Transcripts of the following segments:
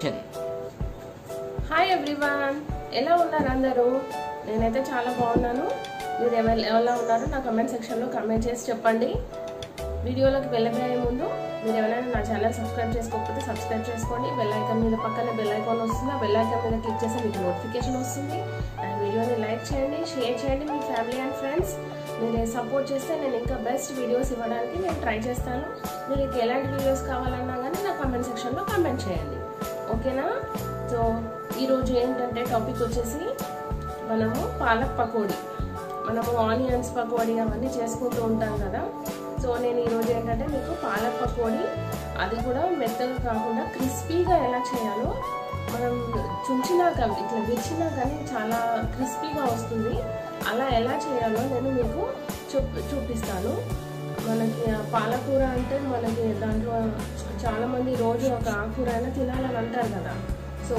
Hi everyone, ఎలా ఉన్నారు అందరూ? నేనైతే చాలా బాగున్నాను. మీరు ఎలా ఉన్నారో నా కమెంట్ సెక్షన్లో కమెంట్ చేసి చెప్పండి. వీడియోలోకి వెళ్ళబోయే ముందు మీరు ఎవరైనా నా ఛానల్ సబ్స్క్రైబ్ చేసుకోకపోతే సబ్స్క్రైబ్ చేసుకోండి. బెల్ ఐకాన్ మీద పక్కనే బెల్ ఐకాన్ వస్తుంది. ఆ బెల్ ఐకాన్ మీద క్లిక్ చేస్తే మీకు నోటిఫికేషన్ వస్తుంది. అండ్ వీడియోని లైక్ చేయండి, షేర్ చేయండి మీ ఫ్యామిలీ అండ్ ఫ్రెండ్స్. మీరు సపోర్ట్ చేస్తే నేను ఇంకా బెస్ట్ వీడియోస్ ఇవ్వడానికి నేను ట్రై చేస్తాను. మీకు ఎలాంటి వీడియోస్ కావాలన్నా కానీ నా కమెంట్ సెక్షన్లో కమెంట్ చేయండి, ఓకేనా? సో ఈరోజు ఏంటంటే టాపిక్ వచ్చేసి మనము పాలక్ పకోడీ, మనము ఆనియన్స్ పకోడీ అవన్నీ చేసుకుంటూ ఉంటాం కదా. సో నేను ఈరోజు ఏంటంటే మీకు పాలక్ పకోడీ, అది కూడా మెత్తగా కాకుండా క్రిస్పీగా ఎలా చేయాలో, మనం చుంచినాక ఇట్లా విరిచినా కానీ చాలా క్రిస్పీగా వస్తుంది. అలా ఎలా చేయాలో నేను మీకు చూపిస్తాను. మనకి పాలకూర అంటే మనకి దాంట్లో చాలామంది రోజు ఒక ఆకుకూర అయినా తినాలని అంటారు కదా. సో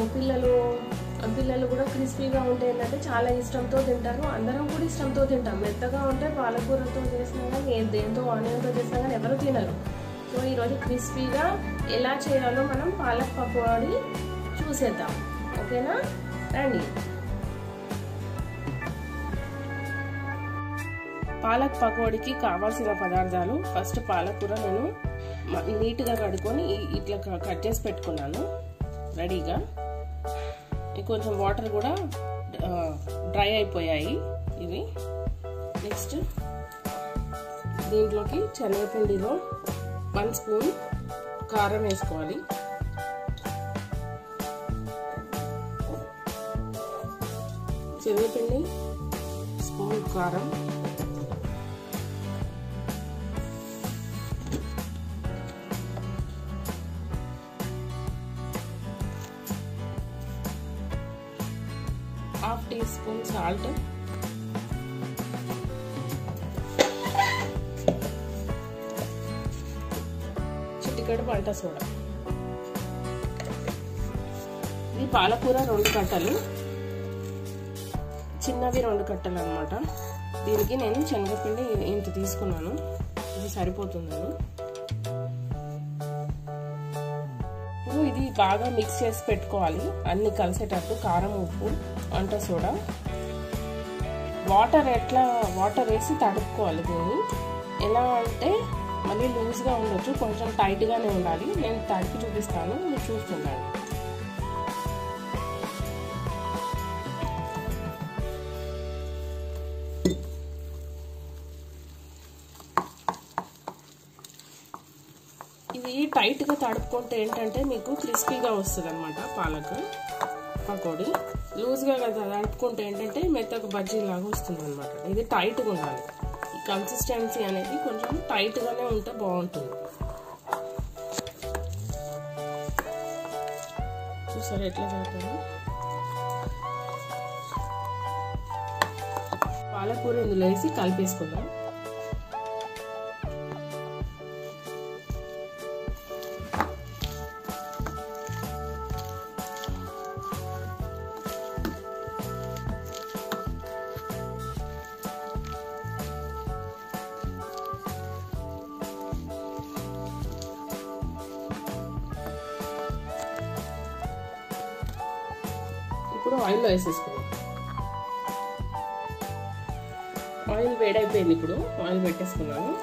పిల్లలు కూడా క్రిస్పీగా ఉంటే ఏంటంటే చాలా ఇష్టంతో తింటారు. అందరం కూడా ఇష్టంతో తింటాం. మెత్తగా ఉంటే పాలకూరతో చేసినా కానీ దేంతో ఆనియన్తో చేసినా కానీ ఎవరు తినరు. సో ఈరోజు క్రిస్పీగా ఎలా చేయాలో మనం పాలక్ పకోడీ చూసేద్దాం, ఓకేనా? రండి. పాలక్ పకోడీకి కావాల్సిన పదార్థాలు, ఫస్ట్ పాలకూర నేను నీట్గా కడుక్కొని ఇట్లా కట్ చేసి పెట్టుకున్నాను రెడీగా. కొంచెం వాటర్ కూడా డ్రై అయిపోయాయి ఇవి. నెక్స్ట్ దీంట్లోకి శనగపిండిలో 1 స్పూన్ కారం వేసుకోవాలి. శనగపిండి, స్పూన్ కారం, ½ టీ స్పూన్ సాల్ట్, చిటికెడు వంట సోడా. ఇది పాలకూర 2 కట్టలు, చిన్నవి 2 కట్టలు అన్నమాట. దీనికి నేను శనగపిండి ఇంత తీసుకున్నాను, ఇది సరిపోతుందని. ఇప్పుడు ఇది బాగా మిక్స్ చేసి పెట్టుకోవాలి, అన్ని కలిసేటట్టు. కారం, ఉప్పు, వంట సోడా, వాటర్ వేసి తడుపుకోవాలి దీన్ని. ఎలా అంటే మళ్ళీ లూజ్గా ఉండొచ్చు, కొంచెం టైట్గానే ఉండాలి. నేను తడిపి చూపిస్తాను, మీరు చూస్తున్నాను. ఇది టైట్గా తడుపుకుంటే ఏంటంటే మీకు క్రిస్పీగా వస్తుంది అనమాట పాలక్ పకోడీ. లూజ్గా తడుపుకుంటే ఏంటంటే మెత్తగా బజ్జీలాగా వస్తుంది అనమాట. ఇది టైట్గా ఉండాలి. ఈ కన్సిస్టెన్సీ అనేది కొంచెం టైట్గానే ఉంటే బాగుంటుంది. చూసారా ఎట్లా చేస్తాను? పాలకూర ఇందులో వేసి కలిపేసుకుందాం. ఇప్పుడు ఆయిల్లో వేసేసుకున్నాం. ఆయిల్ వేడైపోయింది. ఇప్పుడు ఆయిల్ పెట్టేసుకున్నాను.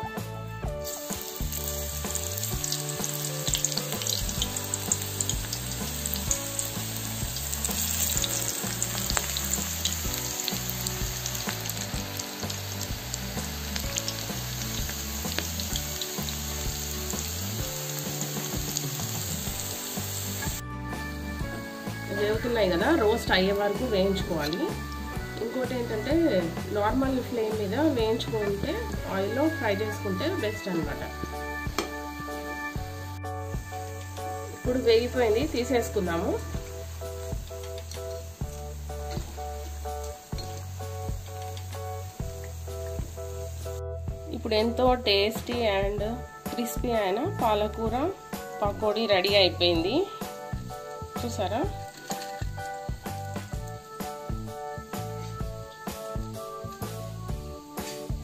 వేగుతున్నాయి కదా, రోస్ట్ అయ్యే వరకు వేయించుకోవాలి. ఇంకోటి ఏంటంటే నార్మల్ ఫ్లేమ్ మీద వేయించుకుంటే, ఆయిల్లో ఫ్రై చేసుకుంటే బెస్ట్ అనమాట. ఇప్పుడు వేగిపోయింది, తీసేసుకుందాము. ఇప్పుడు ఎంతో టేస్టీ అండ్ క్రిస్పీ అయిన పాలకూర పకోడీ రెడీ అయిపోయింది. చూసారా?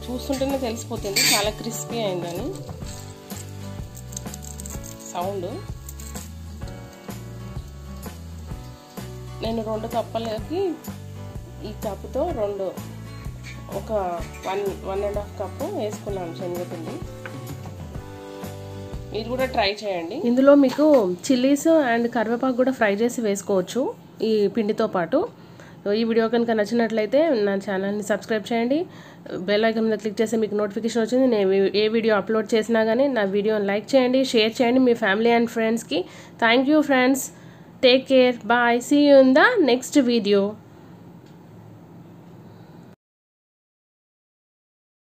చూస్తుంటేనే తెలిసిపోతుంది చాలా క్రిస్పీ అయిందని. సౌండ్ నేను 2 కప్పులకి ఈ కప్పుతో ఒక 1.5 కప్పు వేసుకున్నాను శనగపిండి. మీరు కూడా ట్రై చేయండి. ఇందులో మీకు చిల్లీస్ అండ్ కరివేపాకు కూడా ఫ్రై చేసి వేసుకోవచ్చు ఈ పిండితో పాటు. ఈ వీడియో కనుక నచ్చినట్లయితే నా ఛానల్ని సబ్స్క్రైబ్ చేయండి, బెల్ ఐకాన్ మీద క్లిక్ చేస్తే మీకు నోటిఫికేషన్ వచ్చింది. నేను ఏ వీడియో అప్లోడ్ చేసినా కానీ నా వీడియోని లైక్ చేయండి, షేర్ చేయండి మీ ఫ్యామిలీ అండ్ ఫ్రెండ్స్కి. Thank you friends, take care, bye, see you in the next video.